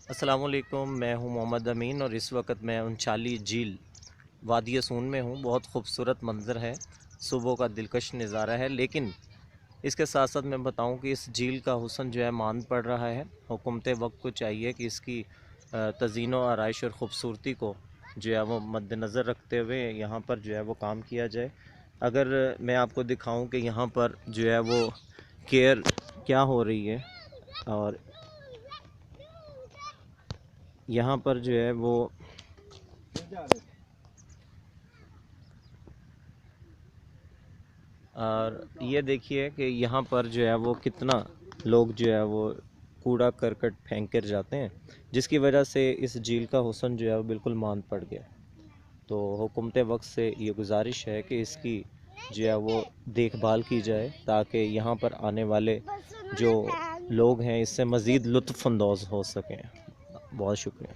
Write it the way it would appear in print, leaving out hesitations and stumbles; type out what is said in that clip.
अस्सलामुअलैकुम, मैं हूं मोहम्मद अमीन और इस वक्त मैं उनचाली झील वादी सून में हूं। बहुत खूबसूरत मंज़र है, सुबह का दिलकश नज़ारा है। लेकिन इसके साथ साथ मैं बताऊं कि इस झील का हुस्न जो है मांद पड़ रहा है। हुकूमत वक्त को चाहिए कि इसकी तज़ीन व आराइश और ख़ूबसूरती को जो है वो मद्देनज़र रखते हुए यहाँ पर जो है वो काम किया जाए। अगर मैं आपको दिखाऊं कि यहाँ पर जो है वो केयर क्या हो रही है, और यहाँ पर जो है वो और ये देखिए कि यहाँ पर जो है वो कितना लोग जो है वो कूड़ा करकट फेंक कर जाते हैं, जिसकी वजह से इस झील का हुस्न जो है वो बिल्कुल मांद पड़ गया। तो हुकूमत वक्त से ये गुजारिश है कि इसकी जो है वो देखभाल की जाए, ताकि यहाँ पर आने वाले जो लोग हैं इससे मज़ीद लुत्फ़ अंदोज़ हो सकें। बहुत शुक्रिया।